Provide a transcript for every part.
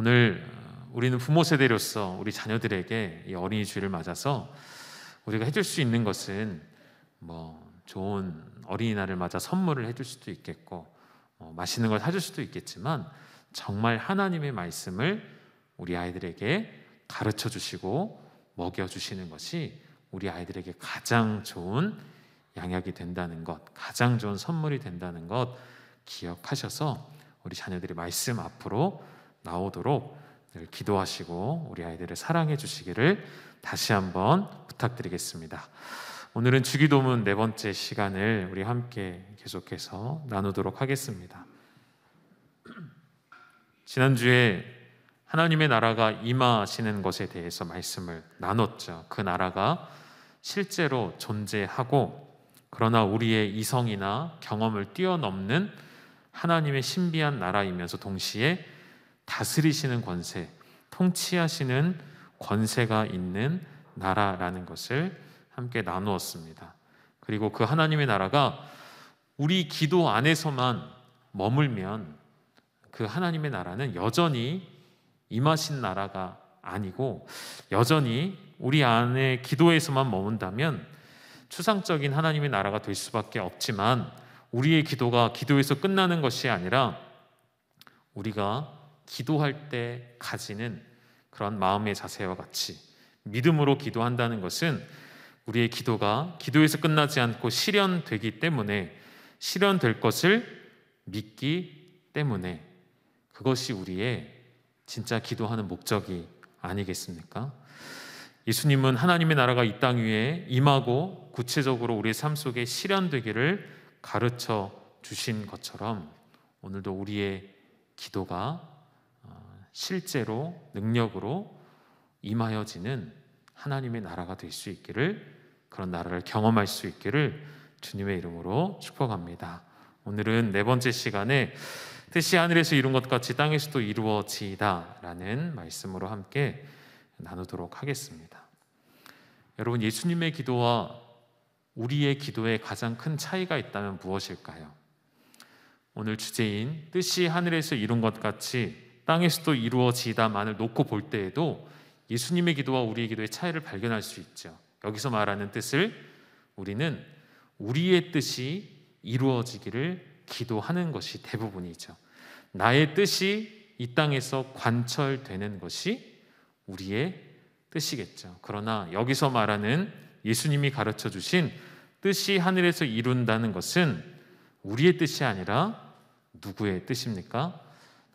오늘 우리는 부모 세대로서 우리 자녀들에게 이 어린이 주일을 맞아서 우리가 해줄 수 있는 것은 좋은 어린이날을 맞아 선물을 해줄 수도 있겠고 맛있는 걸 사줄 수도 있겠지만, 정말 하나님의 말씀을 우리 아이들에게 가르쳐 주시고 먹여 주시는 것이 우리 아이들에게 가장 좋은 양약이 된다는 것, 가장 좋은 선물이 된다는 것 기억하셔서 우리 자녀들이 말씀 앞으로 나오도록 늘 기도하시고 우리 아이들을 사랑해 주시기를 다시 한번 부탁드리겠습니다. 오늘은 주기도문 4번째 시간을 우리 함께 계속해서 나누도록 하겠습니다. 지난주에 하나님의 나라가 임하시는 것에 대해서 말씀을 나눴죠. 그 나라가 실제로 존재하고, 그러나 우리의 이성이나 경험을 뛰어넘는 하나님의 신비한 나라이면서 동시에 다스리시는 권세, 통치하시는 권세가 있는 나라라는 것을 함께 나누었습니다. 그리고 그 하나님의 나라가 우리 기도 안에서만 머물면 그 하나님의 나라는 여전히 임하신 나라가 아니고, 여전히 우리 안에 기도에서만 머문다면 추상적인 하나님의 나라가 될 수밖에 없지만, 우리의 기도가 기도에서 끝나는 것이 아니라 우리가 기도할 때 가지는 그런 마음의 자세와 같이 믿음으로 기도한다는 것은 우리의 기도가 기도에서 끝나지 않고 실현되기 때문에, 실현될 것을 믿기 때문에 그것이 우리의 진짜 기도하는 목적이 아니겠습니까? 예수님은 하나님의 나라가 이 땅 위에 임하고 구체적으로 우리의 삶 속에 실현되기를 가르쳐 주신 것처럼, 오늘도 우리의 기도가 실제로 능력으로 임하여지는 하나님의 나라가 될 수 있기를, 그런 나라를 경험할 수 있기를 주님의 이름으로 축복합니다. 오늘은 4번째 시간에 뜻이 하늘에서 이룬 것 같이 땅에서도 이루어지이다 라는 말씀으로 함께 나누도록 하겠습니다. 여러분, 예수님의 기도와 우리의 기도에 가장 큰 차이가 있다면 무엇일까요? 오늘 주제인 뜻이 하늘에서 이룬 것 같이 땅에서도 이루어지이다만을 놓고 볼 때에도 예수님의 기도와 우리의 기도의 차이를 발견할 수 있죠. 여기서 말하는 뜻을 우리는 우리의 뜻이 이루어지기를 기도하는 것이 대부분이죠. 나의 뜻이 이 땅에서 관철되는 것이 우리의 뜻이겠죠. 그러나 여기서 말하는 예수님이 가르쳐 주신 뜻이 하늘에서 이룬다는 것은 우리의 뜻이 아니라 누구의 뜻입니까?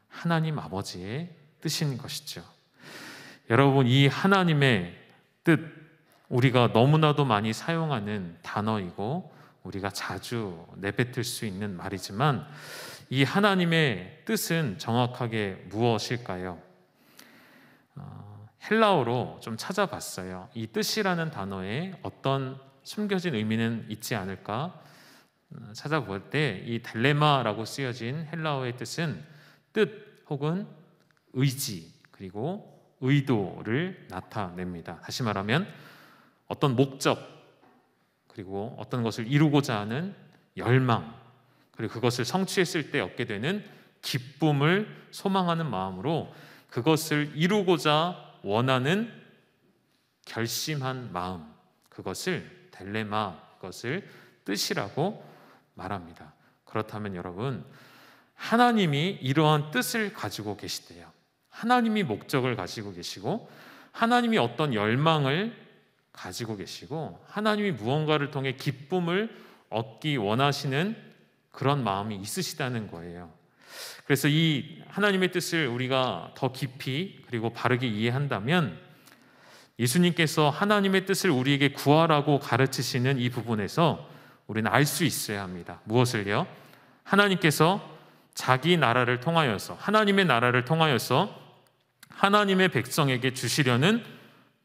하나님 아버지의 뜻인 것이죠. 여러분, 이 하나님의 뜻, 우리가 너무나도 많이 사용하는 단어이고 우리가 자주 내뱉을 수 있는 말이지만, 이 하나님의 뜻은 정확하게 무엇일까요? 헬라어로 좀 찾아봤어요. 이 뜻이라는 단어에 어떤 숨겨진 의미는 있지 않을까 찾아볼 때, 이 델레마라고 쓰여진 헬라어의 뜻은 뜻 혹은 의지 그리고 의도를 나타냅니다. 다시 말하면 어떤 목적, 그리고 어떤 것을 이루고자 하는 열망, 그리고 그것을 성취했을 때 얻게 되는 기쁨을 소망하는 마음으로 그것을 이루고자 원하는 결심한 마음, 그것을 델레마, 그것을 뜻이라고 말합니다. 그렇다면 여러분, 하나님이 이러한 뜻을 가지고 계시대요. 하나님이 목적을 가지고 계시고, 하나님이 어떤 열망을 가지고 계시고, 하나님이 무언가를 통해 기쁨을 얻기 원하시는 그런 마음이 있으시다는 거예요. 그래서 이 하나님의 뜻을 우리가 더 깊이 그리고 바르게 이해한다면, 예수님께서 하나님의 뜻을 우리에게 구하라고 가르치시는 이 부분에서 우리는 알 수 있어야 합니다. 무엇을요? 하나님께서 자기 나라를 통하여서, 하나님의 나라를 통하여서 하나님의 백성에게 주시려는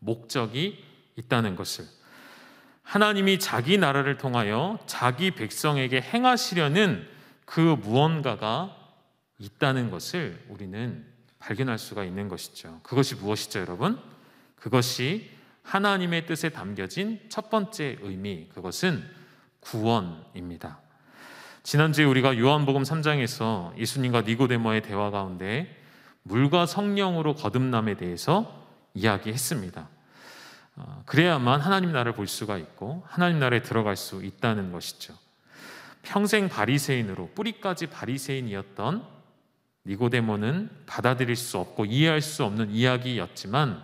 목적이 있다는 것을, 하나님이 자기 나라를 통하여 자기 백성에게 행하시려는 그 무언가가 있다는 것을 우리는 발견할 수가 있는 것이죠. 그것이 무엇이죠, 여러분? 그것이 하나님의 뜻에 담겨진 첫 번째 의미, 그것은 구원입니다. 지난주에 우리가 요한복음 3장에서 예수님과 니고데모의 대화 가운데 물과 성령으로 거듭남에 대해서 이야기했습니다. 그래야만 하나님 나라를 볼 수가 있고 하나님 나라에 들어갈 수 있다는 것이죠. 평생 바리새인으로 뿌리까지 바리새인이었던 니고데모는 받아들일 수 없고 이해할 수 없는 이야기였지만,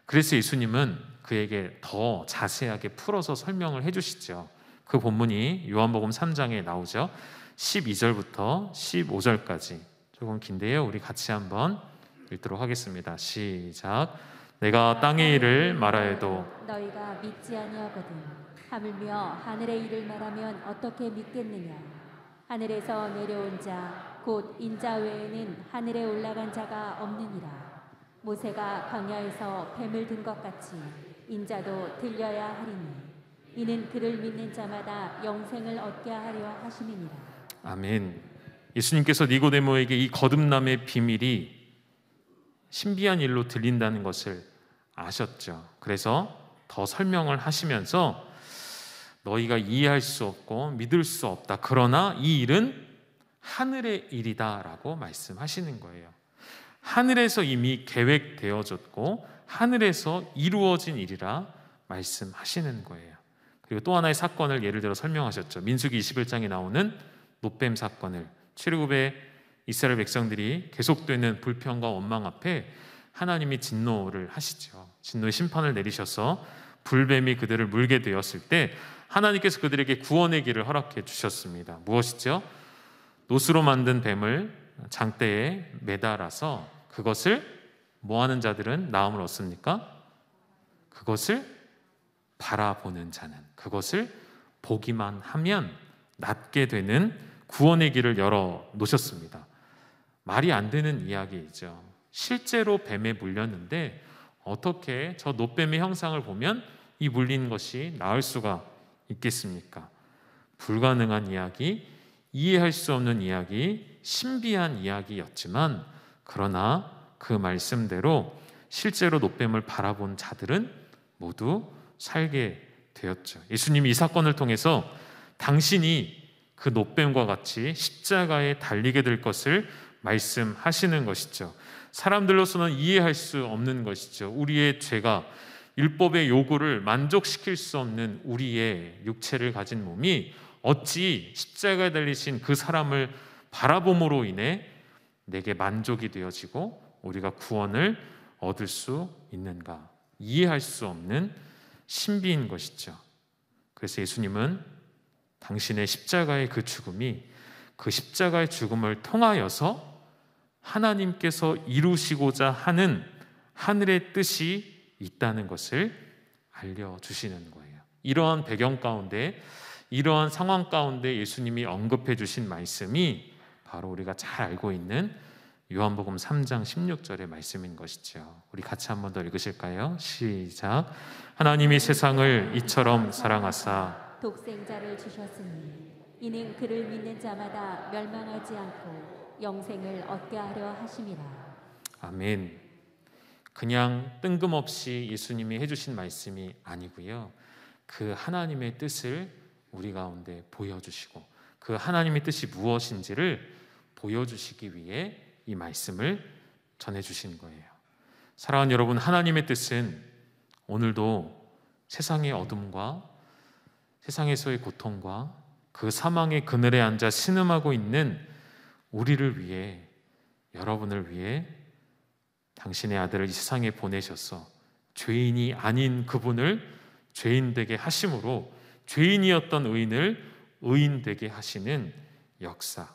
그래서 예수님은 그에게 더 자세하게 풀어서 설명을 해주시죠. 그 본문이 요한복음 3장에 나오죠. 12절부터 15절까지. 조금 긴데요, 우리 같이 한번 읽도록 하겠습니다. 시작. 내가 땅의 일을 말하여도 너희가 믿지 아니하거든. 하물며 하늘의 일을 말하면 어떻게 믿겠느냐. 하늘에서 내려온 자 곧 인자 외에는 하늘에 올라간 자가 없느니라. 모세가 광야에서 뱀을 든 것 같이 인자도 들려야 하리니 이는 그를 믿는 자마다 영생을 얻게 하려 하심이니라. 아멘. 예수님께서 니고데모에게 이 거듭남의 비밀이 신비한 일로 들린다는 것을 아셨죠. 그래서 더 설명을 하시면서 너희가 이해할 수 없고 믿을 수 없다. 그러나 이 일은 하늘의 일이다라고 말씀하시는 거예요. 하늘에서 이미 계획되어졌고 하늘에서 이루어진 일이라 말씀하시는 거예요. 그리고 또 하나의 사건을 예를 들어 설명하셨죠. 민수기 21장에 나오는 노뱀 사건을, 출애굽의 이스라엘 백성들이 계속되는 불평과 원망 앞에 하나님이 진노를 하시죠. 진노의 심판을 내리셔서 불뱀이 그들을 물게 되었을 때 하나님께서 그들에게 구원의 길을 허락해 주셨습니다. 무엇이죠? 노스로 만든 뱀을 장대에 매달아서 그것을 뭐하는 자들은 나음을 얻습니까? 그것을 바라보는 자는, 그것을 보기만 하면 낫게 되는 구원의 길을 열어 놓으셨습니다. 말이 안 되는 이야기이죠. 실제로 뱀에 물렸는데 어떻게 저 노뱀의 형상을 보면 이 물린 것이 나을 수가 있겠습니까? 불가능한 이야기, 이해할 수 없는 이야기, 신비한 이야기였지만, 그러나 그 말씀대로 실제로 노뱀을 바라본 자들은 모두 살게 되었죠. 예수님이 이 사건을 통해서 당신이 그 노뱀과 같이 십자가에 달리게 될 것을 말씀하시는 것이죠. 사람들로서는 이해할 수 없는 것이죠. 우리의 죄가, 율법의 요구를 만족시킬 수 없는 우리의 육체를 가진 몸이 어찌 십자가에 달리신 그 사람을 바라봄으로 인해 내게 만족이 되어지고 우리가 구원을 얻을 수 있는가? 이해할 수 없는 신비인 것이죠. 그래서 예수님은 당신의 십자가의 그 죽음이, 그 십자가의 죽음을 통하여서 하나님께서 이루시고자 하는 하늘의 뜻이 있다는 것을 알려주시는 거예요. 이러한 배경 가운데, 이러한 상황 가운데 예수님이 언급해 주신 말씀이 바로 우리가 잘 알고 있는 요한복음 3장 16절의 말씀인 것이죠. 우리 같이 한 번 더 읽으실까요? 시작. 하나님이 세상을 이처럼 사랑하사 독생자를 주셨으니 이는 그를 믿는 자마다 멸망하지 않고 영생을 얻게 하려 하심이라. 아멘. 그냥 뜬금없이 예수님이 해주신 말씀이 아니고요, 그 하나님의 뜻을 우리 가운데 보여주시고 그 하나님의 뜻이 무엇인지를 보여주시기 위해 이 말씀을 전해주신 거예요. 사랑하는 여러분, 하나님의 뜻은 오늘도 세상의 어둠과 세상에서의 고통과 그 사망의 그늘에 앉아 신음하고 있는 우리를 위해, 여러분을 위해 당신의 아들을 이 세상에 보내셔서 죄인이 아닌 그분을 죄인 되게 하심으로 죄인이었던 의인을 의인 되게 하시는 역사,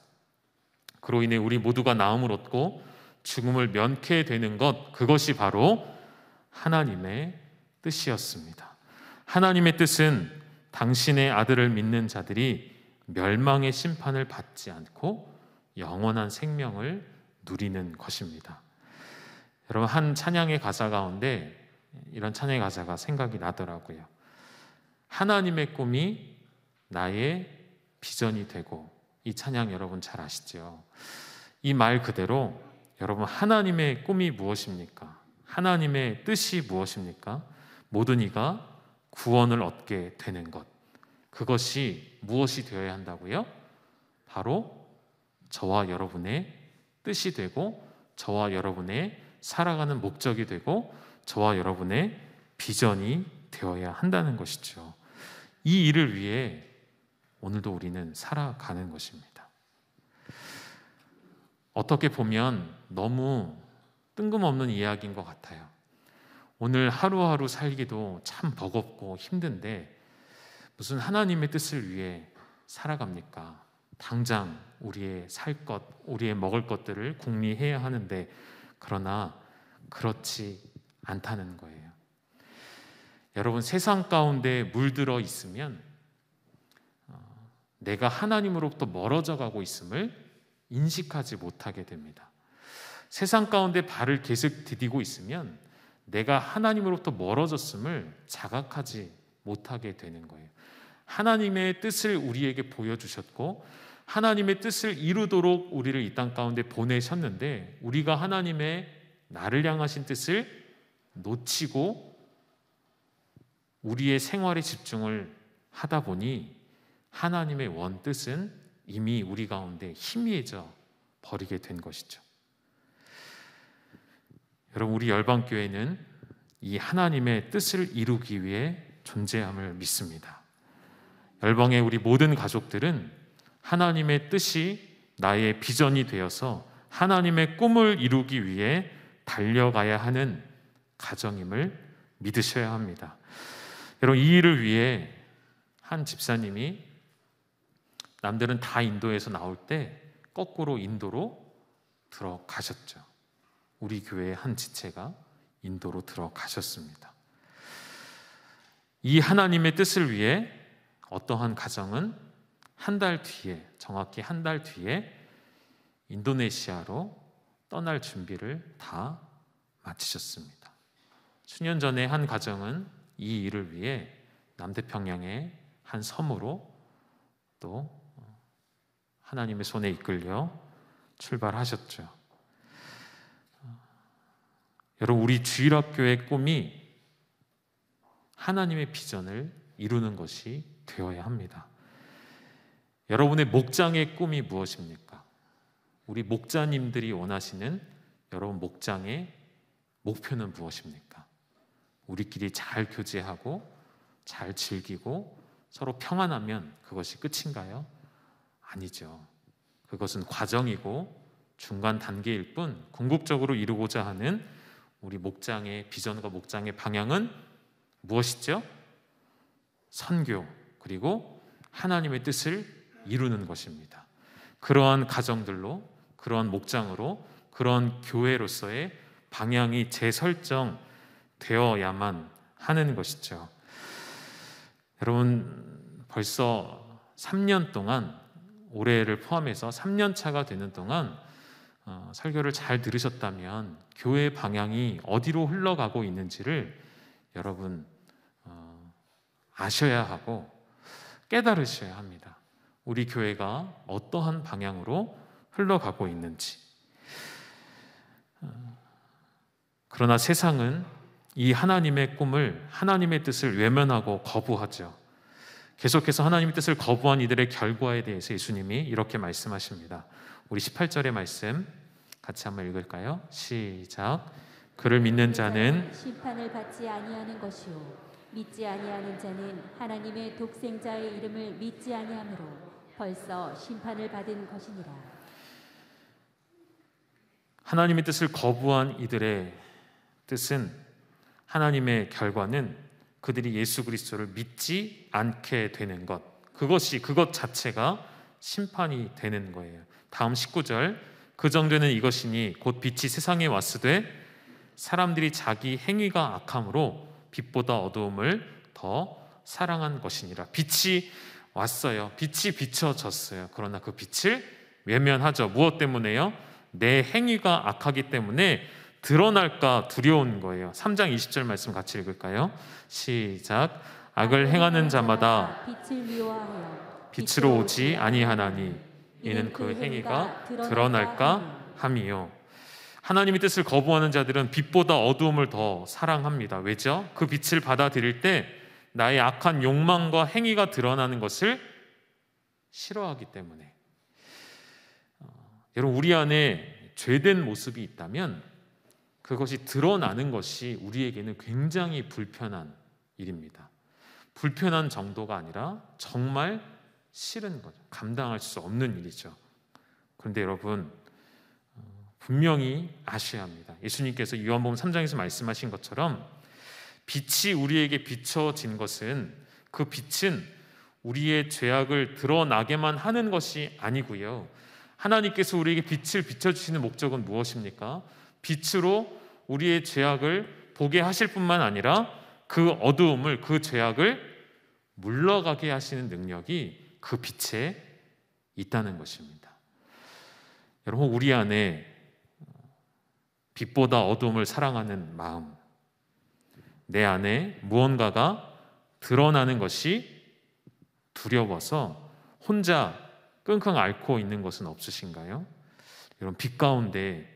그로 인해 우리 모두가 나음을 얻고 죽음을 면케 되는 것, 그것이 바로 하나님의 뜻이었습니다. 하나님의 뜻은 당신의 아들을 믿는 자들이 멸망의 심판을 받지 않고 영원한 생명을 누리는 것입니다. 여러분, 한 찬양의 가사 가운데 이런 찬양의 가사가 생각이 나더라고요. 하나님의 꿈이 나의 비전이 되고, 이 찬양 여러분 잘 아시죠? 이 말 그대로 여러분, 하나님의 꿈이 무엇입니까? 하나님의 뜻이 무엇입니까? 모든 이가 구원을 얻게 되는 것, 그것이 무엇이 되어야 한다고요? 바로 저와 여러분의 뜻이 되고 저와 여러분의 살아가는 목적이 되고 저와 여러분의 비전이 되어야 한다는 것이죠. 이 일을 위해 오늘도 우리는 살아가는 것입니다. 어떻게 보면 너무 뜬금없는 이야기인 것 같아요. 오늘 하루하루 살기도 참 버겁고 힘든데 무슨 하나님의 뜻을 위해 살아갑니까? 당장 우리의 살 것, 우리의 먹을 것들을 궁리해야 하는데, 그러나 그렇지 않다는 거예요. 여러분, 세상 가운데 물들어 있으면 내가 하나님으로부터 멀어져 가고 있음을 인식하지 못하게 됩니다. 세상 가운데 발을 계속 디디고 있으면 내가 하나님으로부터 멀어졌음을 자각하지 못하게 되는 거예요. 하나님의 뜻을 우리에게 보여주셨고 하나님의 뜻을 이루도록 우리를 이 땅 가운데 보내셨는데, 우리가 하나님의 나를 향하신 뜻을 놓치고 우리의 생활에 집중을 하다 보니 하나님의 원뜻은 이미 우리 가운데 희미해져 버리게 된 것이죠. 여러분, 우리 열방교회는 이 하나님의 뜻을 이루기 위해 존재함을 믿습니다. 열방의 우리 모든 가족들은 하나님의 뜻이 나의 비전이 되어서 하나님의 꿈을 이루기 위해 달려가야 하는 가정임을 믿으셔야 합니다. 여러분, 이 일을 위해 한 집사님이 남들은 다 인도에서 나올 때 거꾸로 인도로 들어가셨죠. 우리 교회의 한 지체가 인도로 들어가셨습니다. 이 하나님의 뜻을 위해 어떠한 가정은 한 달 뒤에, 정확히 한 달 뒤에 인도네시아로 떠날 준비를 다 마치셨습니다. 수년 전에 한 가정은 이 일을 위해 남태평양의 한 섬으로 또 하나님의 손에 이끌려 출발하셨죠. 여러분, 우리 주일학교의 꿈이 하나님의 비전을 이루는 것이 되어야 합니다. 여러분의 목장의 꿈이 무엇입니까? 우리 목자님들이 원하시는 여러분 목장의 목표는 무엇입니까? 우리끼리 잘 교제하고 잘 즐기고 서로 평안하면 그것이 끝인가요? 아니죠. 그것은 과정이고 중간 단계일 뿐, 궁극적으로 이루고자 하는 우리 목장의 비전과 목장의 방향은 무엇이죠? 선교, 그리고 하나님의 뜻을 이루는 것입니다. 그러한 가정들로, 그러한 목장으로, 그러한 교회로서의 방향이 재설정되어야만 하는 것이죠. 여러분, 벌써 3년 동안, 올해를 포함해서 3년 차가 되는 동안 설교를 잘 들으셨다면 교회의 방향이 어디로 흘러가고 있는지를 여러분 아셔야 하고 깨달으셔야 합니다. 우리 교회가 어떠한 방향으로 흘러가고 있는지. 그러나 세상은 이 하나님의 꿈을, 하나님의 뜻을 외면하고 거부하죠. 계속해서 하나님의 뜻을 거부한 이들의 결과에 대해서 예수님이 이렇게 말씀하십니다. 우리 18절의 말씀 같이 한번 읽을까요? 시작. 그를 믿는 자는 심판을 받지 아니하는 것이요 믿지 아니하는 자는 하나님의 독생자의 이름을 믿지 아니하므로 벌써 심판을 받은 것이니라. 하나님의 뜻을 거부한 이들의 뜻은, 하나님의 결과는 그들이 예수 그리스도를 믿지 않게 되는 것, 그것 자체가 심판이 되는 거예요. 다음 19절, 그 정도는 이것이니 곧 빛이 세상에 왔으되 사람들이 자기 행위가 악함으로 빛보다 어두움을 더 사랑한 것이니라. 빛이 왔어요. 빛이 비춰졌어요. 그러나 그 빛을 외면하죠. 무엇 때문에요? 내 행위가 악하기 때문에 드러날까 두려운 거예요. 3장 20절 말씀 같이 읽을까요? 시작. 악을 행하는 자마다 빛을 미워하여 빛으로 오지 아니하나니 이는 그 행위가 드러날까 함이요. 하나님의 뜻을 거부하는 자들은 빛보다 어두움을 더 사랑합니다. 왜죠? 그 빛을 받아들일 때 나의 악한 욕망과 행위가 드러나는 것을 싫어하기 때문에. 여러분, 우리 안에 죄된 모습이 있다면 그것이 드러나는 것이 우리에게는 굉장히 불편한 일입니다. 불편한 정도가 아니라 정말 싫은 거죠. 감당할 수 없는 일이죠. 그런데 여러분, 분명히 아셔야 합니다. 예수님께서 요한복음 3장에서 말씀하신 것처럼 빛이 우리에게 비춰진 것은, 그 빛은 우리의 죄악을 드러나게만 하는 것이 아니고요, 하나님께서 우리에게 빛을 비춰주시는 목적은 무엇입니까? 빛으로 우리의 죄악을 보게 하실 뿐만 아니라 그 어두움을, 그 죄악을 물러가게 하시는 능력이 그 빛에 있다는 것입니다. 여러분, 우리 안에 빛보다 어두움을 사랑하는 마음, 내 안에 무언가가 드러나는 것이 두려워서 혼자 끙끙 앓고 있는 것은 없으신가요? 여러분, 빛 가운데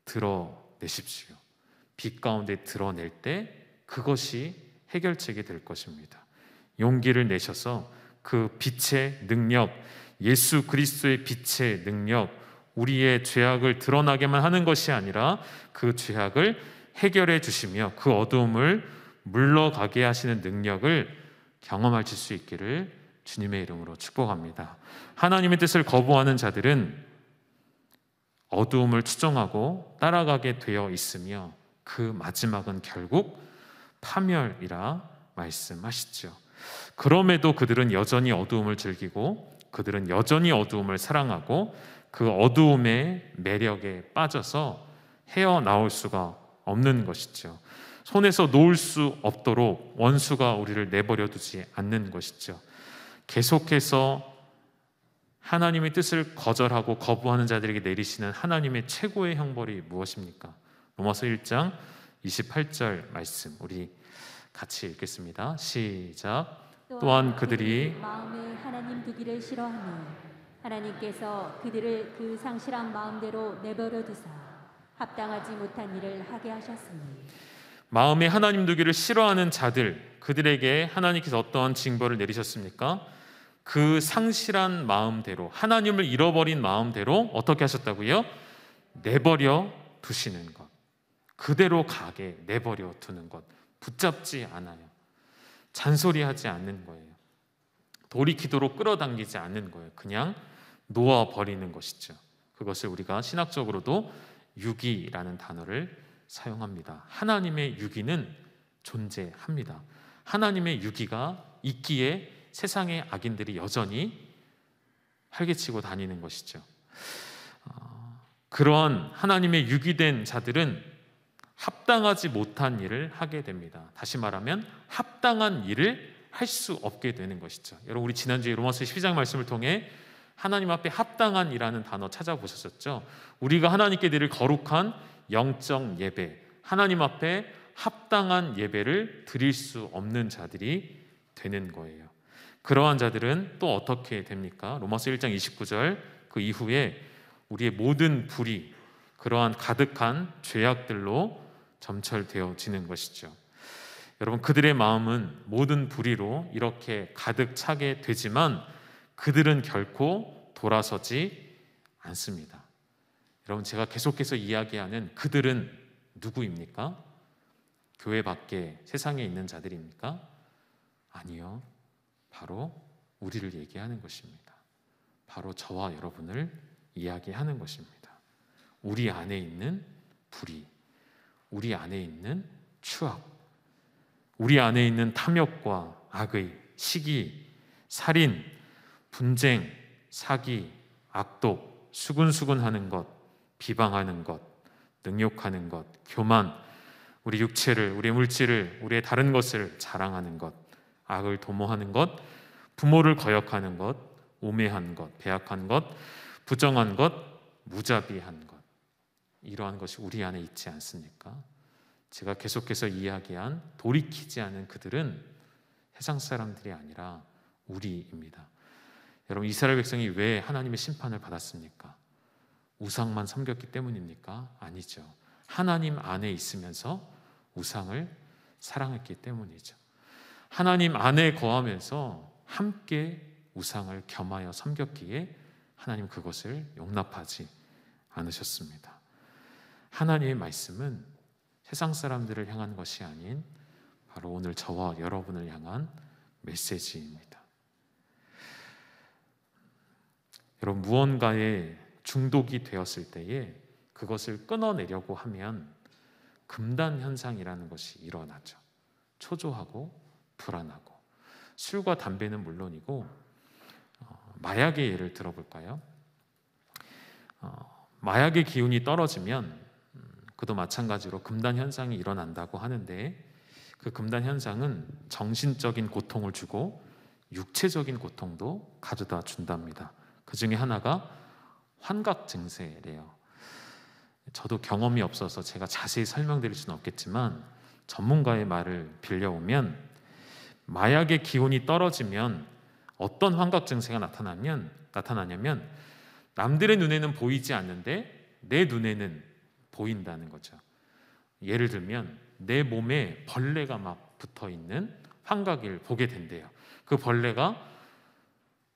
드러내십시오. 빛 가운데 드러낼 때 그것이 해결책이 될 것입니다. 용기를 내셔서 그 빛의 능력, 예수 그리스도의 빛의 능력, 우리의 죄악을 드러나게만 하는 것이 아니라 그 죄악을 해결해 주시며 그 어두움을 물러가게 하시는 능력을 경험하실 수 있기를 주님의 이름으로 축복합니다. 하나님의 뜻을 거부하는 자들은 어두움을 추종하고 따라가게 되어 있으며 그 마지막은 결국 파멸이라 말씀하시죠. 그럼에도 그들은 여전히 어두움을 즐기고 그들은 여전히 어두움을 사랑하고 그 어두움의 매력에 빠져서 헤어나올 수가 없는 것이죠. 손에서 놓을 수 없도록 원수가 우리를 내버려 두지 않는 것이죠. 계속해서 하나님의 뜻을 거절하고 거부하는 자들에게 내리시는 하나님의 최고의 형벌이 무엇입니까? 로마서 1장 28절 말씀 우리 같이 읽겠습니다. 시작. 또한 그들이 마음에 하나님 두기를 싫어하니 하나님께서 그들을 그 상실한 마음대로 내버려 두사 합당하지 못한 일을 하게 하셨으니, 마음에 하나님 두기를 싫어하는 자들, 그들에게 하나님께서 어떠한 징벌을 내리셨습니까? 그 상실한 마음대로, 하나님을 잃어버린 마음대로 어떻게 하셨다고요? 내버려 두시는 것, 그대로 가게 내버려 두는 것, 붙잡지 않아요. 잔소리하지 않는 거예요. 돌이키도록 끌어당기지 않는 거예요. 그냥 놓아버리는 것이죠. 그것을 우리가 신학적으로도 유기라는 단어를 사용합니다. 하나님의 유기는 존재합니다. 하나님의 유기가 있기에 세상의 악인들이 여전히 활개치고 다니는 것이죠. 그러한 하나님의 유기된 자들은 합당하지 못한 일을 하게 됩니다. 다시 말하면 합당한 일을 할 수 없게 되는 것이죠. 여러분, 우리 지난주에 로마서 12장 말씀을 통해 하나님 앞에 합당한 이라는 단어 찾아보셨죠? 우리가 하나님께 드릴 거룩한 영적 예배, 하나님 앞에 합당한 예배를 드릴 수 없는 자들이 되는 거예요. 그러한 자들은 또 어떻게 됩니까? 로마서 1장 29절 그 이후에 우리의 모든 불이 그러한 가득한 죄악들로 점철되어지는 것이죠. 여러분, 그들의 마음은 모든 불의로 이렇게 가득 차게 되지만 그들은 결코 돌아서지 않습니다. 여러분, 제가 계속해서 이야기하는 그들은 누구입니까? 교회 밖에 세상에 있는 자들입니까? 아니요. 바로 우리를 얘기하는 것입니다. 바로 저와 여러분을 이야기하는 것입니다. 우리 안에 있는 불의, 우리 안에 있는 추악, 우리 안에 있는 탐욕과 악의, 시기, 살인, 분쟁, 사기, 악독, 수군수군하는 것, 비방하는 것, 능욕하는 것, 교만, 우리 육체를, 우리의 물질을, 우리의 다른 것을 자랑하는 것, 악을 도모하는 것, 부모를 거역하는 것, 우매한 것, 배악한 것, 부정한 것, 무자비한 것, 이러한 것이 우리 안에 있지 않습니까? 제가 계속해서 이야기한 돌이키지 않은 그들은 세상 사람들이 아니라 우리입니다. 여러분, 이스라엘 백성이 왜 하나님의 심판을 받았습니까? 우상만 섬겼기 때문입니까? 아니죠. 하나님 안에 있으면서 우상을 사랑했기 때문이죠. 하나님 안에 거하면서 함께 우상을 겸하여 섬겼기에 하나님 그것을 용납하지 않으셨습니다. 하나님의 말씀은 세상 사람들을 향한 것이 아닌 바로 오늘 저와 여러분을 향한 메시지입니다. 여러분, 무언가에 중독이 되었을 때에 그것을 끊어내려고 하면 금단 현상이라는 것이 일어나죠. 초조하고 불안하고. 술과 담배는 물론이고 마약의 예를 들어볼까요? 마약의 기운이 떨어지면 그도 마찬가지로 금단 현상이 일어난다고 하는데, 그 금단 현상은 정신적인 고통을 주고 육체적인 고통도 가져다 준답니다. 그 중에 하나가 환각 증세래요. 저도 경험이 없어서 제가 자세히 설명드릴 수는 없겠지만 전문가의 말을 빌려오면 마약의 기운이 떨어지면 어떤 환각 증세가 나타나냐면 남들의 눈에는 보이지 않는데 내 눈에는 보인다는 거죠. 예를 들면 내 몸에 벌레가 막 붙어있는 환각을 보게 된대요. 그 벌레가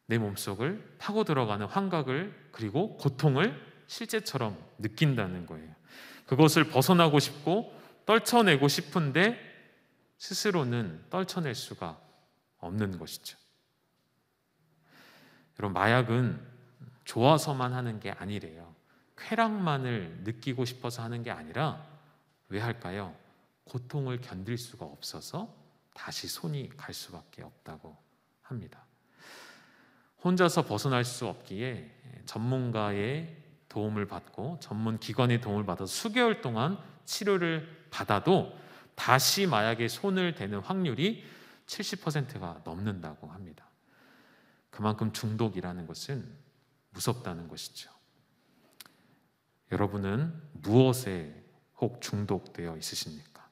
내 몸속을 파고 들어가는 환각을, 그리고 고통을 실제처럼 느낀다는 거예요. 그것을 벗어나고 싶고 떨쳐내고 싶은데 스스로는 떨쳐낼 수가 없는 것이죠. 여러분, 마약은 좋아서만 하는 게 아니래요. 쾌락만을 느끼고 싶어서 하는 게 아니라 왜 할까요? 고통을 견딜 수가 없어서 다시 손이 갈 수밖에 없다고 합니다. 혼자서 벗어날 수 없기에 전문가의 도움을 받고 전문 기관의 도움을 받아서 수개월 동안 치료를 받아도 다시 마약에 손을 대는 확률이 70%가 넘는다고 합니다. 그만큼 중독이라는 것은 무섭다는 것이죠. 여러분은 무엇에 혹 중독되어 있으십니까?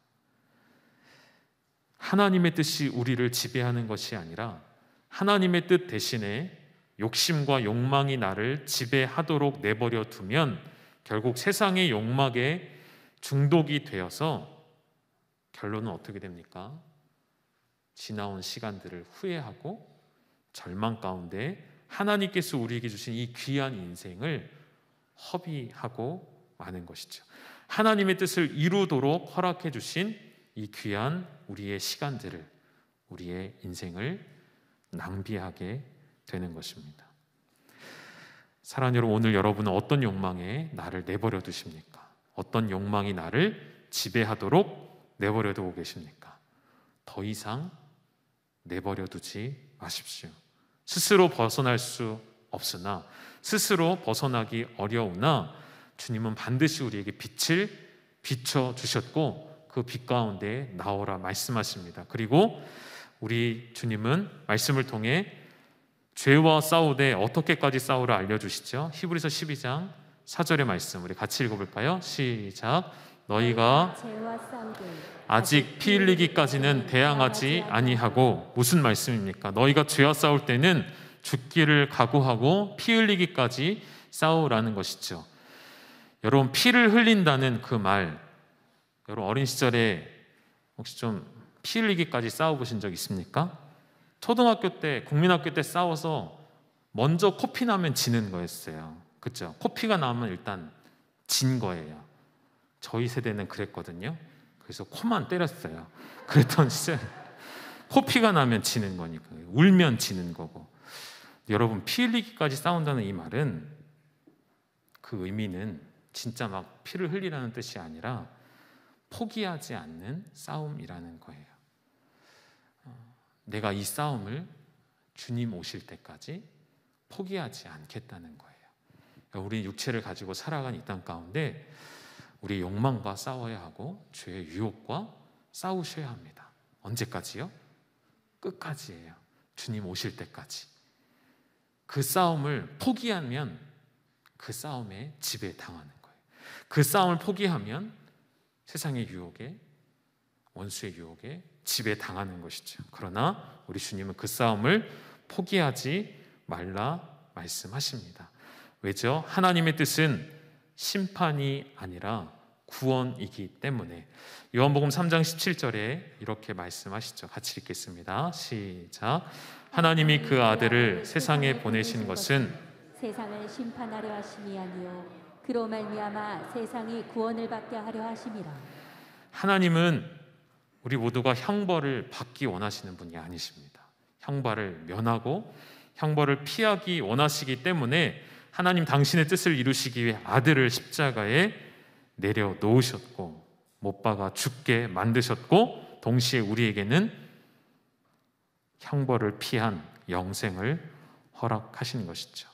하나님의 뜻이 우리를 지배하는 것이 아니라 하나님의 뜻 대신에 욕심과 욕망이 나를 지배하도록 내버려 두면 결국 세상의 욕망에 중독이 되어서 결론은 어떻게 됩니까? 지나온 시간들을 후회하고 절망 가운데 하나님께서 우리에게 주신 이 귀한 인생을 허비하고 마는 것이죠. 하나님의 뜻을 이루도록 허락해 주신 이 귀한 우리의 시간들을, 우리의 인생을 낭비하게 되는 것입니다. 사랑하는 여러분, 오늘 여러분은 어떤 욕망에 나를 내버려 두십니까? 어떤 욕망이 나를 지배하도록 내버려 두고 계십니까? 더 이상 내버려 두지 마십시오. 스스로 벗어날 수 없으나, 스스로 벗어나기 어려우나 주님은 반드시 우리에게 빛을 비춰주셨고 그 빛 가운데 나오라 말씀하십니다. 그리고 우리 주님은 말씀을 통해 죄와 싸우되 어떻게까지 싸우라 알려주시죠. 히브리서 12장 4절의 말씀 우리 같이 읽어볼까요? 시작. 너희가 죄와 싸우되 아직 피 흘리기까지는 대항하지 아니하고. 무슨 말씀입니까? 너희가 죄와 싸울 때는 죽기를 각오하고 피 흘리기까지 싸우라는 것이죠. 여러분, 피를 흘린다는 그 말, 여러분 어린 시절에 혹시 좀 피 흘리기까지 싸워보신 적 있습니까? 초등학교 때, 국민학교 때 싸워서 먼저 코피 나면 지는 거였어요. 그렇죠? 코피가 나면 일단 진 거예요. 저희 세대는 그랬거든요. 그래서 코만 때렸어요. 그랬던 시절. 코피가 나면 지는 거니까, 울면 지는 거고. 여러분, 피 흘리기까지 싸운다는 이 말은, 그 의미는 진짜 막 피를 흘리라는 뜻이 아니라 포기하지 않는 싸움이라는 거예요. 내가 이 싸움을 주님 오실 때까지 포기하지 않겠다는 거예요. 우리 육체를 가지고 살아가는 이 땅 가운데 우리 욕망과 싸워야 하고 죄의 유혹과 싸우셔야 합니다. 언제까지요? 끝까지예요. 주님 오실 때까지. 그 싸움을 포기하면 그 싸움에 지배당하는 거예요. 그 싸움을 포기하면 세상의 유혹에, 원수의 유혹에 지배당하는 것이죠. 그러나 우리 주님은 그 싸움을 포기하지 말라 말씀하십니다. 왜죠? 하나님의 뜻은 심판이 아니라 구원이기 때문에. 요한복음 3장 17절에 이렇게 말씀하시죠. 같이 읽겠습니다. 시작. 하나님이 그 아들을 세상에 보내신 것은 세상을 심판하려 하심이 아니요 그로 말미암아 세상이 구원을 받게 하려 하심이라. 하나님은 우리 모두가 형벌을 받기 원하시는 분이 아니십니다. 형벌을 면하고 형벌을 피하기 원하시기 때문에 하나님 당신의 뜻을 이루시기 위해 아들을 십자가에 내려놓으셨고 못 박아 죽게 만드셨고, 동시에 우리에게는 형벌을 피한 영생을 허락하신 것이죠.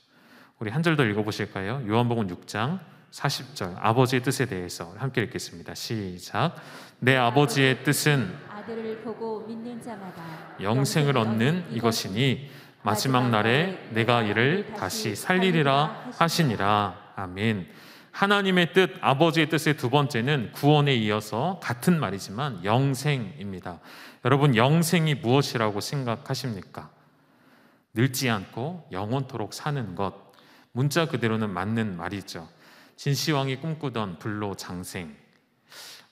우리 한 절 더 읽어보실까요? 요한복음 6장 40절, 아버지의 뜻에 대해서 함께 읽겠습니다. 시작. 내 아버지의 뜻은 아들을 보고 믿는 자마다 영생을 얻는 이것이니 마지막 날에 내가 이를 다시 살리리라 하시니라. 아멘. 하나님의 뜻, 아버지의 뜻의 두 번째는 구원에 이어서 같은 말이지만 영생입니다. 여러분, 영생이 무엇이라고 생각하십니까? 늙지 않고 영원토록 사는 것, 문자 그대로는 맞는 말이죠. 진시황이 꿈꾸던 불로장생,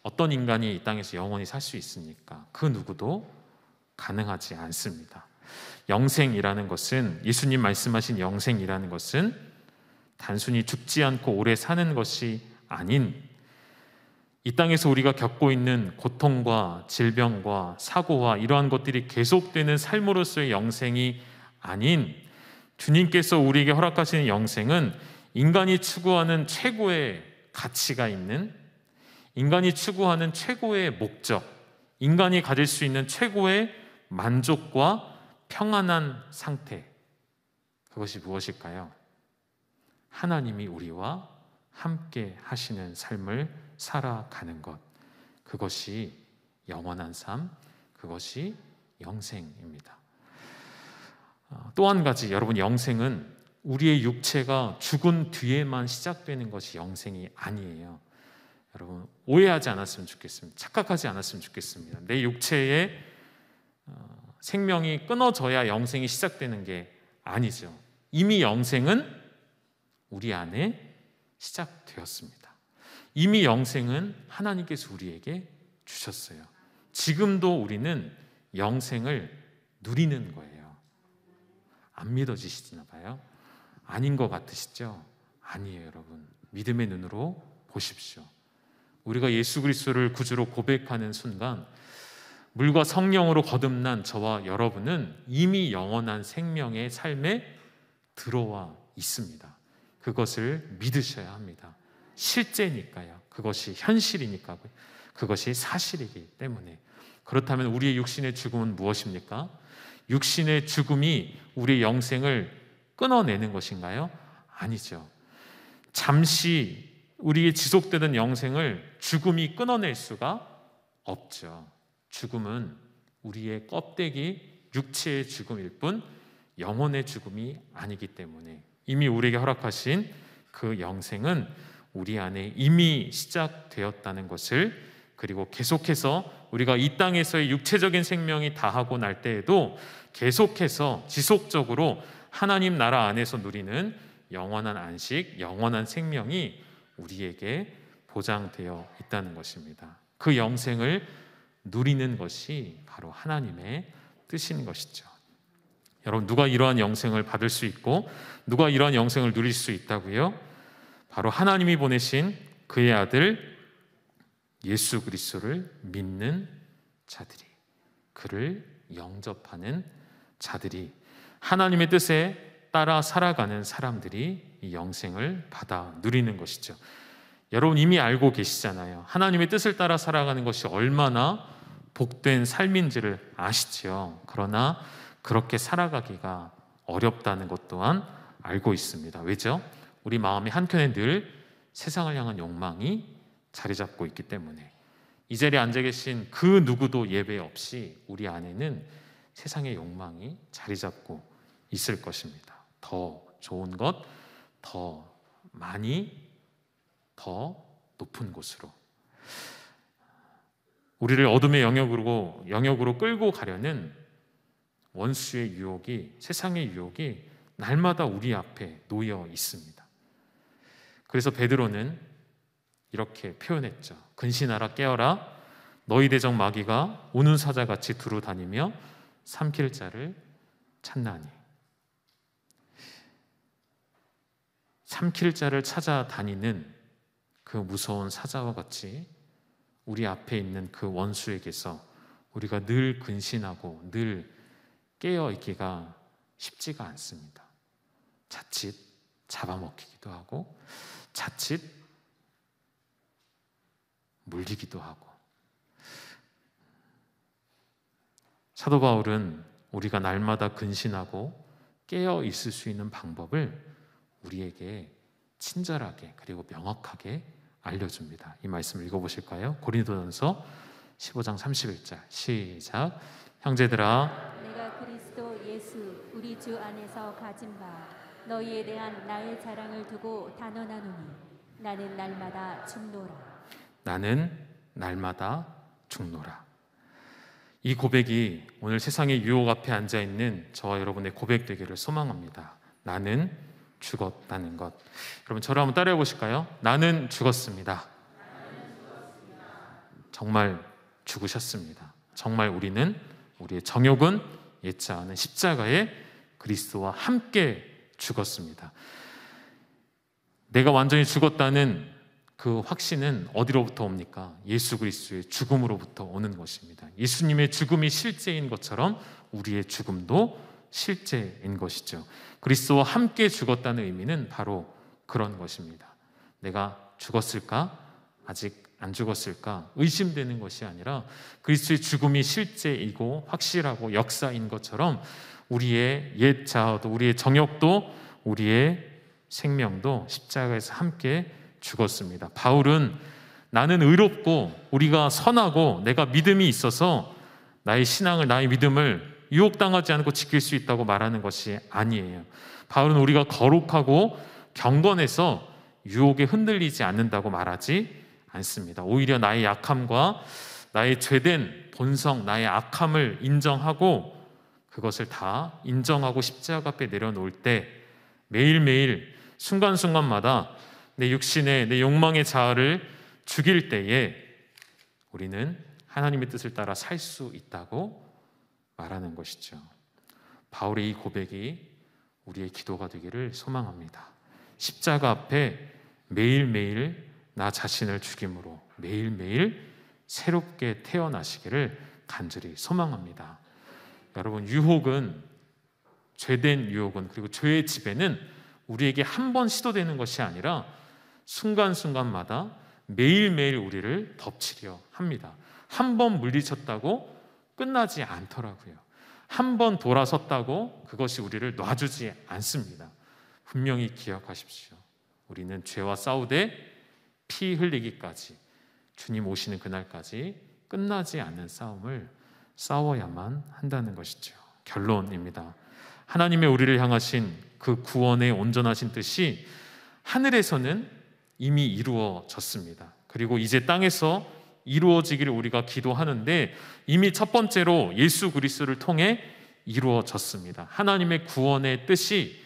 어떤 인간이 이 땅에서 영원히 살 수 있습니까? 그 누구도 가능하지 않습니다. 영생이라는 것은, 예수님 말씀하신 영생이라는 것은 단순히 죽지 않고 오래 사는 것이 아닌, 이 땅에서 우리가 겪고 있는 고통과 질병과 사고와 이러한 것들이 계속되는 삶으로서의 영생이 아닌, 주님께서 우리에게 허락하시는 영생은 인간이 추구하는 최고의 가치가 있는, 인간이 추구하는 최고의 목적, 인간이 가질 수 있는 최고의 만족과 평안한 상태, 그것이 무엇일까요? 하나님이 우리와 함께 하시는 삶을 살아가는 것, 그것이 영원한 삶, 그것이 영생입니다. 또 한 가지, 여러분, 영생은 우리의 육체가 죽은 뒤에만 시작되는 것이 영생이 아니에요. 여러분, 오해하지 않았으면 좋겠습니다. 착각하지 않았으면 좋겠습니다. 내 육체의 생명이 끊어져야 영생이 시작되는 게 아니죠. 이미 영생은 우리 안에 시작되었습니다. 이미 영생은 하나님께서 우리에게 주셨어요. 지금도 우리는 영생을 누리는 거예요. 안 믿어지시나 봐요? 아닌 것 같으시죠? 아니에요, 여러분. 믿음의 눈으로 보십시오. 우리가 예수 그리스도를 구주로 고백하는 순간 물과 성령으로 거듭난 저와 여러분은 이미 영원한 생명의 삶에 들어와 있습니다. 그것을 믿으셔야 합니다. 실제니까요. 그것이 현실이니까, 그것이 사실이기 때문에. 그렇다면 우리의 육신의 죽음은 무엇입니까? 육신의 죽음이 우리의 영생을 끊어내는 것인가요? 아니죠. 잠시 우리의 지속되는 영생을 죽음이 끊어낼 수가 없죠. 죽음은 우리의 껍데기, 육체의 죽음일 뿐 영혼의 죽음이 아니기 때문에 이미 우리에게 허락하신 그 영생은 우리 안에 이미 시작되었다는 것을, 그리고 계속해서 우리가 이 땅에서의 육체적인 생명이 다하고 날 때에도 계속해서 지속적으로 하나님 나라 안에서 누리는 영원한 안식, 영원한 생명이 우리에게 보장되어 있다는 것입니다. 그 영생을 누리는 것이 바로 하나님의 뜻인 것이죠. 여러분, 누가 이러한 영생을 받을 수 있고 누가 이러한 영생을 누릴 수 있다고요? 바로 하나님이 보내신 그의 아들 예수 그리스도를 믿는 자들이, 그를 영접하는 자들이, 하나님의 뜻에 따라 살아가는 사람들이 이 영생을 받아 누리는 것이죠. 여러분, 이미 알고 계시잖아요. 하나님의 뜻을 따라 살아가는 것이 얼마나 복된 삶인지를 아시죠. 그러나 그렇게 살아가기가 어렵다는 것 또한 알고 있습니다. 왜죠? 우리 마음의 한켠에 늘 세상을 향한 욕망이 자리 잡고 있기 때문에. 이 자리에 앉아 계신 그 누구도 예외 없이 우리 안에는 세상의 욕망이 자리 잡고 있을 것입니다. 더 좋은 것, 더 많이, 더 높은 곳으로. 우리를 어둠의 영역으로 끌고 가려는 원수의 유혹이, 세상의 유혹이 날마다 우리 앞에 놓여 있습니다. 그래서 베드로는 이렇게 표현했죠. 근신하라, 깨어라. 너희 대적 마귀가 우는 사자같이 두루 다니며 삼킬 자를 찾나니. 삼킬 자를 찾아다니는 그 무서운 사자와 같이 우리 앞에 있는 그 원수에게서 우리가 늘 근신하고 늘 깨어있기가 쉽지가 않습니다. 자칫 잡아먹히기도 하고 자칫 물리기도 하고. 사도 바울은 우리가 날마다 근신하고 깨어 있을 수 있는 방법을 우리에게 친절하게 그리고 명확하게 알려줍니다. 이 말씀을 읽어보실까요? 고린도전서 15장 31절 시작. 형제들아, 내가 그리스도 예수 우리 주 안에서 가진 바 너희에 대한 나의 자랑을 두고 단언하노니 나는 날마다 죽노라. 나는 날마다 죽노라. 이 고백이 오늘 세상의 유혹 앞에 앉아있는 저와 여러분의 고백 되기를 소망합니다. 나는 죽었다는 것. 여러분 저를 한번 따라해 보실까요? 나는 죽었습니다. 정말 죽으셨습니다. 정말 우리는 우리의 정욕은 예치 않은 십자가에 그리스도와 함께 죽었습니다. 내가 완전히 죽었다는 그 확신은 어디로부터 옵니까? 예수 그리스도의 죽음으로부터 오는 것입니다. 예수님의 죽음이 실제인 것처럼 우리의 죽음도 실제인 것이죠. 그리스도와 함께 죽었다는 의미는 바로 그런 것입니다. 내가 죽었을까? 아직 안 죽었을까? 의심되는 것이 아니라 그리스도의 죽음이 실제이고 확실하고 역사인 것처럼 우리의 옛 자아도 우리의 정욕도 우리의 생명도 십자가에서 함께 죽었습니다. 바울은 나는 의롭고 우리가 선하고 내가 믿음이 있어서 나의 신앙을 나의 믿음을 유혹당하지 않고 지킬 수 있다고 말하는 것이 아니에요. 바울은 우리가 거룩하고 경건해서 유혹에 흔들리지 않는다고 말하지 않습니다. 오히려 나의 약함과 나의 죄된 본성, 나의 악함을 인정하고 그것을 다 인정하고 십자가 앞에 내려놓을 때 매일매일 순간순간마다 내 육신의 내 욕망의 자아를 죽일 때에 우리는 하나님의 뜻을 따라 살 수 있다고 말하는 것이죠. 바울의 이 고백이 우리의 기도가 되기를 소망합니다. 십자가 앞에 매일매일 나 자신을 죽임으로 매일매일 새롭게 태어나시기를 간절히 소망합니다. 여러분 유혹은 죄된 유혹은 그리고 죄의 지배는 우리에게 한 번 시도되는 것이 아니라 순간순간마다 매일매일 우리를 덮치려 합니다. 한 번 물리쳤다고 끝나지 않더라고요. 한 번 돌아섰다고 그것이 우리를 놔주지 않습니다. 분명히 기억하십시오. 우리는 죄와 싸우되 피 흘리기까지 주님 오시는 그날까지 끝나지 않는 싸움을 싸워야만 한다는 것이죠. 결론입니다. 하나님의 우리를 향하신 그 구원의 온전하신 뜻이 하늘에서는 이미 이루어졌습니다. 그리고 이제 땅에서 이루어지기를 우리가 기도하는데 이미 첫 번째로 예수 그리스도를 통해 이루어졌습니다. 하나님의 구원의 뜻이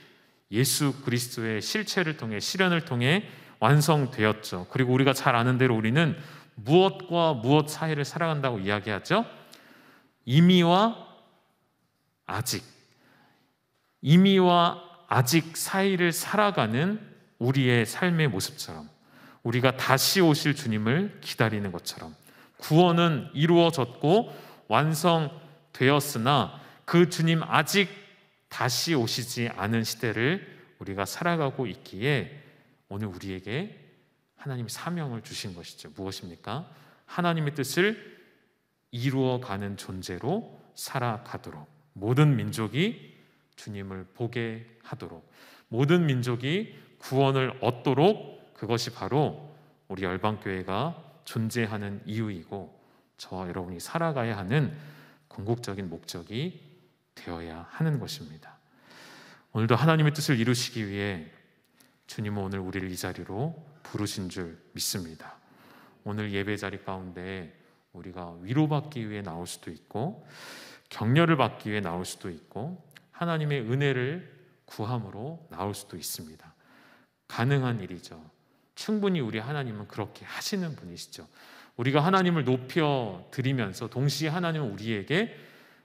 예수 그리스도의 실체를 통해 실현을 통해 완성되었죠. 그리고 우리가 잘 아는 대로 우리는 무엇과 무엇 사이를 살아간다고 이야기하죠? 이미와 아직, 이미와 아직 사이를 살아가는 우리의 삶의 모습처럼 우리가 다시 오실 주님을 기다리는 것처럼 구원은 이루어졌고 완성되었으나 그 주님 아직 다시 오시지 않은 시대를 우리가 살아가고 있기에 오늘 우리에게 하나님이 사명을 주신 것이죠. 무엇입니까? 하나님의 뜻을 이루어가는 존재로 살아가도록 모든 민족이 주님을 보게 하도록 모든 민족이 구원을 얻도록 그것이 바로 우리 열방교회가 존재하는 이유이고 저와 여러분이 살아가야 하는 궁극적인 목적이 되어야 하는 것입니다. 오늘도 하나님의 뜻을 이루시기 위해 주님은 오늘 우리를 이 자리로 부르신 줄 믿습니다. 오늘 예배 자리 가운데 우리가 위로받기 위해 나올 수도 있고 격려를 받기 위해 나올 수도 있고 하나님의 은혜를 구함으로 나올 수도 있습니다. 가능한 일이죠. 충분히 우리 하나님은 그렇게 하시는 분이시죠. 우리가 하나님을 높여 드리면서 동시에 하나님은 우리에게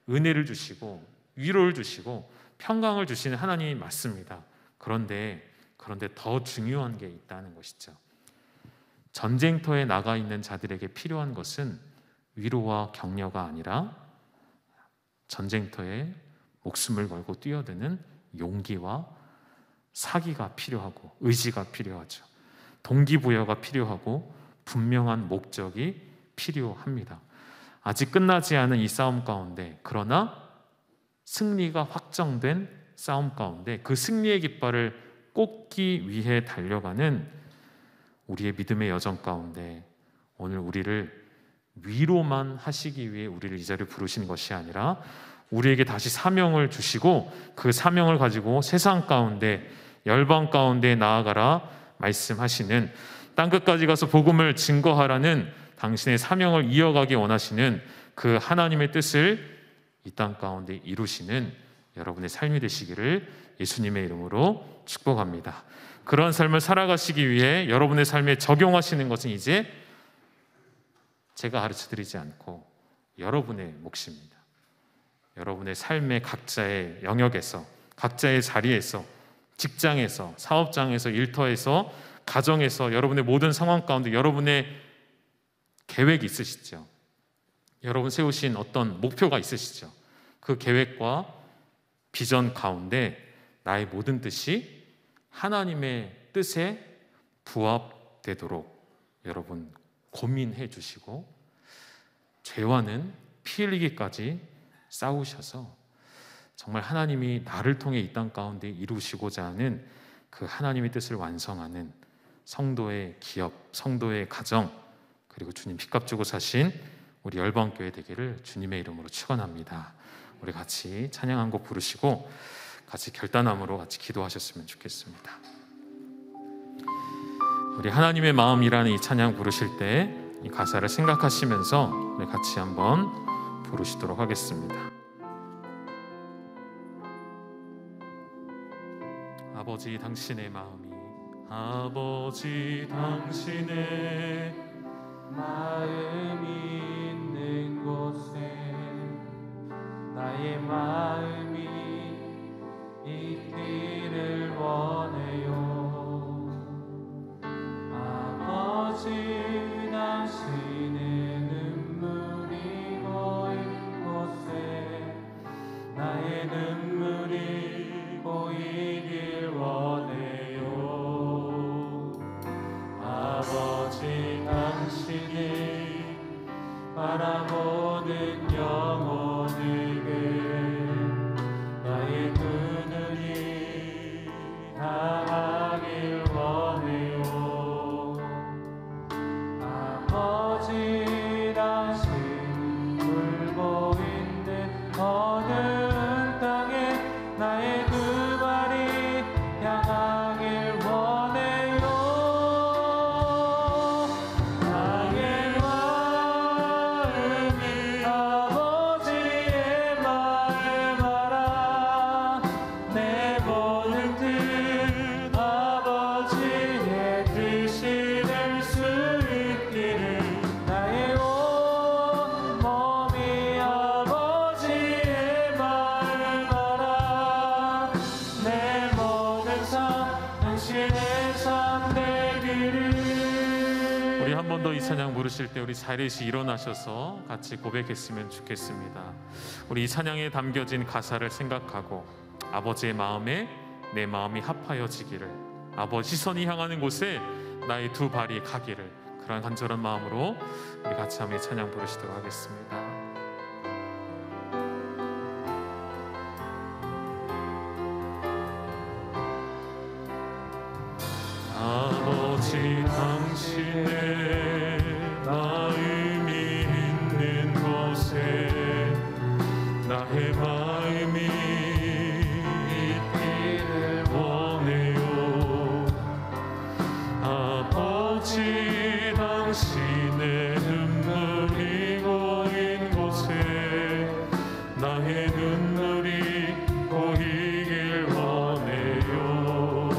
은혜를 주시고 위로를 주시고 평강을 주시는 하나님이 맞습니다. 그런데 그런데 더 중요한 게 있다는 것이죠. 전쟁터에 나가 있는 자들에게 필요한 것은 위로와 격려가 아니라 전쟁터에 목숨을 걸고 뛰어드는 용기와 사기가 필요하고 의지가 필요하죠. 동기부여가 필요하고 분명한 목적이 필요합니다. 아직 끝나지 않은 이 싸움 가운데, 그러나 승리가 확정된 싸움 가운데 그 승리의 깃발을 꽂기 위해 달려가는 우리의 믿음의 여정 가운데 오늘 우리를 위로만 하시기 위해 우리를 이 자리에 부르신 것이 아니라 우리에게 다시 사명을 주시고 그 사명을 가지고 세상 가운데, 열방 가운데 나아가라 말씀하시는, 땅끝까지 가서 복음을 증거하라는 당신의 사명을 이어가기 원하시는 그 하나님의 뜻을 이 땅 가운데 이루시는 여러분의 삶이 되시기를 예수님의 이름으로 축복합니다. 그런 삶을 살아가시기 위해 여러분의 삶에 적용하시는 것은 이제 제가 가르쳐드리지 않고 여러분의 몫입니다. 여러분의 삶의 각자의 영역에서, 각자의 자리에서, 직장에서, 사업장에서, 일터에서, 가정에서, 여러분의 모든 상황 가운데 여러분의 계획이 있으시죠. 여러분 세우신 어떤 목표가 있으시죠. 그 계획과 비전 가운데 나의 모든 뜻이 하나님의 뜻에 부합되도록 여러분 고민해 주시고 죄와는 피 흘리기까지 싸우셔서 정말 하나님이 나를 통해 이 땅 가운데 이루시고자 하는 그 하나님의 뜻을 완성하는 성도의 기업, 성도의 가정, 그리고 주님 핏값 주고 사신 우리 열방교회 되기를 주님의 이름으로 축원합니다. 우리 같이 찬양 한 곡 부르시고 같이 결단함으로 같이 기도하셨으면 좋겠습니다. 우리 하나님의 마음이라는 이 찬양 부르실 때 이 가사를 생각하시면서 우리 같이 한번 부르시도록 하겠습니다. 아버지 당신의 마음이, 아버지 당신의 마음이 있는 곳에 나의 마음이 있기를 원해요. 아버지 당신의 눈물이 고인 곳에 나의 눈물이 보이길 원해요. 아버지 당신이 바라보는 영혼에게 나의 두 눈이 향하길 원해요. 아버지 당신 울고 있는 어두운 땅에 나의 두 발이 향하길 원해요. 나의 마음이 아버지의 마음 알아. 내 모든 뜻 아버지의 뜻이 될 수 있기를. 나의 온 몸이 아버지의 마음 알아. 내 모든 삶 당신의 삶 되기를. 우리 한 번 더 이 찬양 부르실 때 우리 자리에서 일어나셔서 같이 고백했으면 좋겠습니다. 우리 이 찬양에 담겨진 가사를 생각하고 아버지의 마음에 내 마음이 합하여지기를, 아버지 시선이 향하는 곳에 나의 두 발이 가기를, 그런 간절한 마음으로 우리 같이 한번 이 찬양 부르시도록 하겠습니다. 아버지 당신의 마음이 있는 곳에 나의 마음이 있기를 원해요. 아버지 당신의 눈물이 고인 곳에 나의 눈물이 보이길 원해요.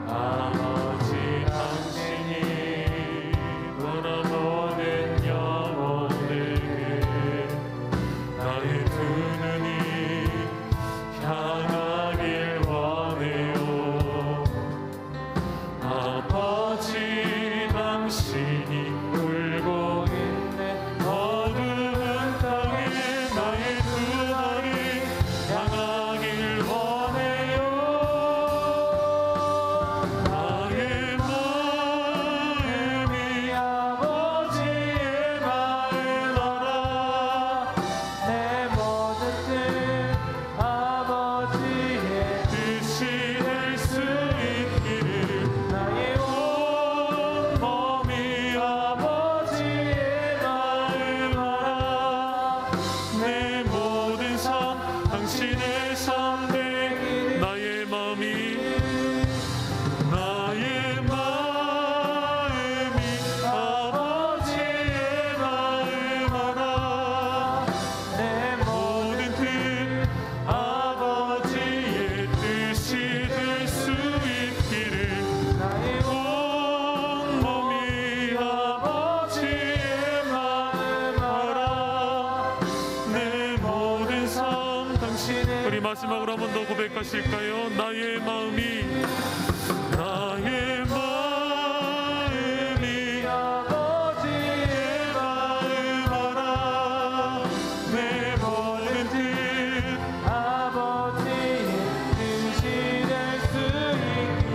아버지 당신이 바라보는 영혼에게 우리 마지막으로 한 번 더 고백하실까요? 나의 마음이 아버지의 마음아라. 내 모든 뜻 아버지의 뜻이 될 수 있기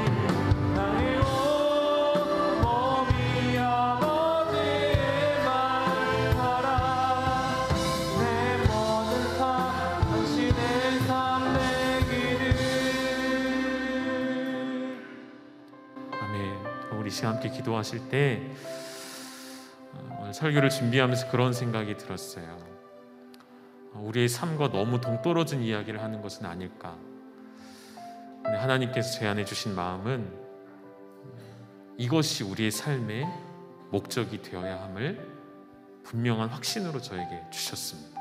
나의 온 몸이 아버지의 마음아라. 내 모든 삶 당신의 삶 되기를. 아멘. 우리 시간 함께 기도하실 때 오늘 설교를 준비하면서 그런 생각이 들었어요. 우리의 삶과 너무 동떨어진 이야기를 하는 것은 아닐까. 하나님께서 제안해 주신 마음은 이것이 우리의 삶의 목적이 되어야 함을 분명한 확신으로 저에게 주셨습니다.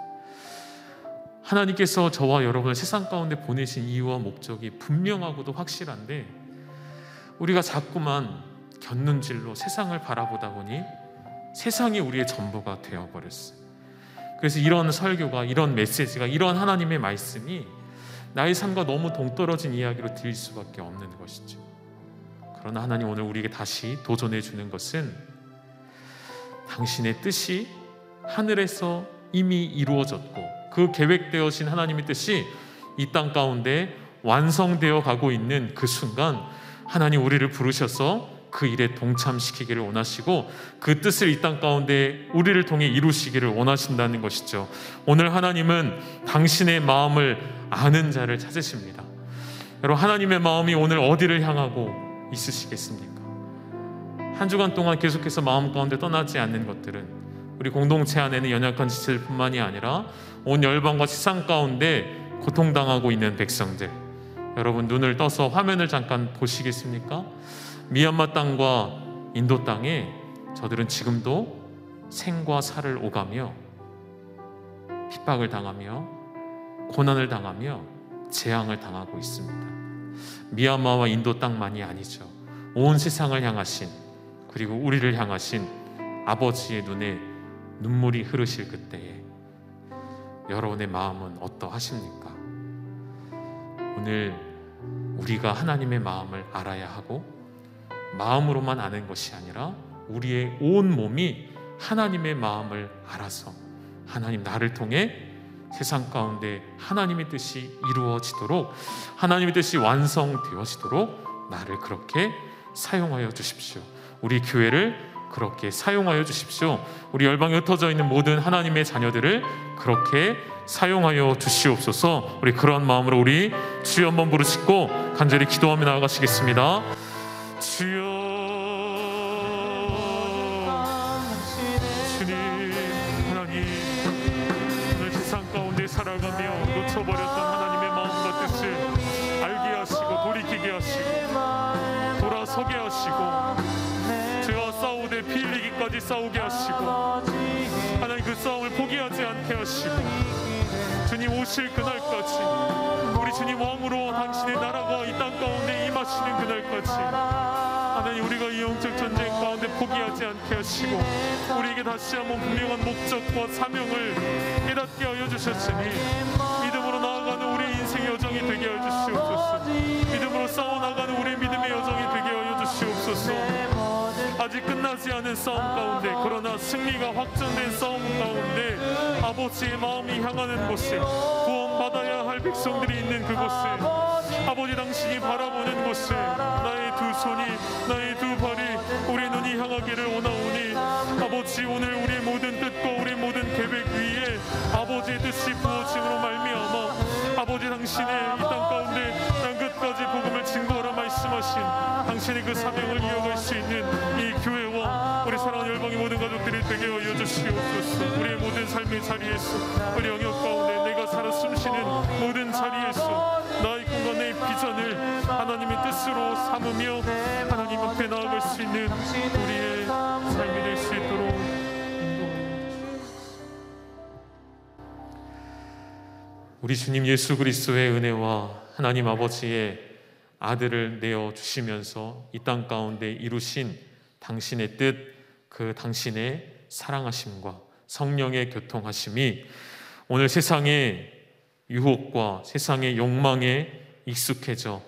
하나님께서 저와 여러분을 세상 가운데 보내신 이유와 목적이 분명하고도 확실한데 우리가 자꾸만 곁눈질로 세상을 바라보다 보니 세상이 우리의 전부가 되어버렸어요. 그래서 이런 설교가, 이런 메시지가, 이런 하나님의 말씀이 나의 삶과 너무 동떨어진 이야기로 들릴 수밖에 없는 것이죠. 그러나 하나님 오늘 우리에게 다시 도전해 주는 것은 당신의 뜻이 하늘에서 이미 이루어졌고 그 계획되어진 하나님의 뜻이 이 땅 가운데 완성되어 가고 있는 그 순간 하나님 우리를 부르셔서 그 일에 동참시키기를 원하시고 그 뜻을 이 땅 가운데 우리를 통해 이루시기를 원하신다는 것이죠. 오늘 하나님은 당신의 마음을 아는 자를 찾으십니다. 여러분, 하나님의 마음이 오늘 어디를 향하고 있으시겠습니까? 한 주간 동안 계속해서 마음 가운데 떠나지 않는 것들은 우리 공동체 안에는 연약한 지체들뿐만이 아니라 온 열방과 세상 가운데 고통당하고 있는 백성들, 여러분 눈을 떠서 화면을 잠깐 보시겠습니까? 미얀마 땅과 인도 땅에 저들은 지금도 생과 사를 오가며 핍박을 당하며 고난을 당하며 재앙을 당하고 있습니다. 미얀마와 인도 땅만이 아니죠. 온 세상을 향하신, 그리고 우리를 향하신 아버지의 눈에 눈물이 흐르실 그때에 여러분의 마음은 어떠하십니까? 오늘 우리가 하나님의 마음을 알아야 하고 마음으로만 아는 것이 아니라 우리의 온 몸이 하나님의 마음을 알아서 하나님 나를 통해 세상 가운데 하나님의 뜻이 이루어지도록, 하나님의 뜻이 완성되어지도록 나를 그렇게 사용하여 주십시오. 우리 교회를 그렇게 사용하여 주십시오. 우리 열방에 흩어져 있는 모든 하나님의 자녀들을 그렇게 사용하여 주시옵소서. 우리 그러한 마음으로 우리 주여 한번 부르시고 간절히 기도하며 나아가시겠습니다. 주여, 주님, 하나님, 오늘 세상 가운데 살아가며 놓쳐버렸던 하나님의 마음과 뜻을 알게 하시고 돌이키게 하시고 돌아서게 하시고 죄와 싸우되 피 흘리기까지 싸우게 하시고 하나님 그 싸움을 포기하지 않게 하시고 주님 오실 그날까지 우리 주님 왕으로 당신의 나라가 이 땅 가운데 임하시는 그날까지 하나님 우리가 이 영적 전쟁 가운데 포기하지 않게 하시고 우리에게 다시 한번 분명한 목적과 사명을 깨닫게 하여 주셨으니 믿음으로 나아가는 우리 인생의 여정이 되게 하여 주시옵소서. 믿음으로 싸워나가는 우리의 믿음의 여정이 되게 하여 주시옵소서. 아직 끝나지 않은 싸움 가운데, 그러나 승리가 확정된 싸움 가운데 아버지의 마음이 향하는 곳에, 구원받아야 할 백성들이 있는 그곳에, 아버지 당신이 바라보는 곳에 나의 두 손이, 나의 두 발이, 우리 눈이 향하기를 원하오니 아버지 오늘 우리의 모든 뜻과 우리의 모든 계획 위에 아버지의 뜻이 부어짐으로 말미암아 아버지 당신의 이 땅 가운데 땅 끝까지 복음을 증거하라 말씀하신 당신의 그 사명을 이어갈 수 있는 이 교회와 우리 사랑하는 열방의 모든 가족들이 되게 하여 주시옵소서. 우리의 모든 삶의 자리에서, 우리 영역 가운데 내가 살아 숨쉬는 모든 자리에서 나의 꿈과 내 비전을 하나님의 뜻으로 삼으며 하나님 앞에 나아갈 수 있는 우리의 삶이 될 수 있도록 인도하여 주시옵소서. 우리 주님 예수 그리스도의 은혜와 하나님 아버지의 아들을 내어 주시면서 이 땅 가운데 이루신 당신의 뜻, 그 당신의 사랑하심과 성령의 교통하심이 오늘 세상에 유혹과 세상의 욕망에 익숙해져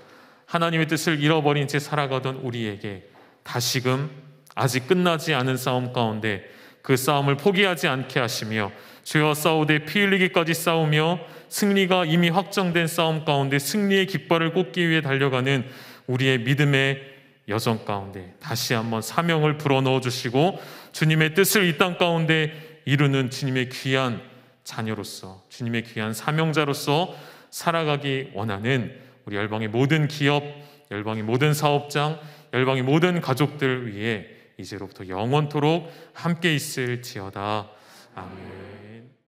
하나님의 뜻을 잃어버린 채 살아가던 우리에게 다시금 아직 끝나지 않은 싸움 가운데 그 싸움을 포기하지 않게 하시며 죄와 싸우되 피 흘리기까지 싸우며 승리가 이미 확정된 싸움 가운데 승리의 깃발을 꽂기 위해 달려가는 우리의 믿음의 여정 가운데 다시 한번 사명을 불어넣어 주시고 주님의 뜻을 이 땅 가운데 이루는 주님의 귀한 자녀로서, 주님의 귀한 사명자로서 살아가기 원하는 우리 열방의 모든 기업, 열방의 모든 사업장, 열방의 모든 가족들 위해 이제로부터 영원토록 함께 있을지어다. 아멘.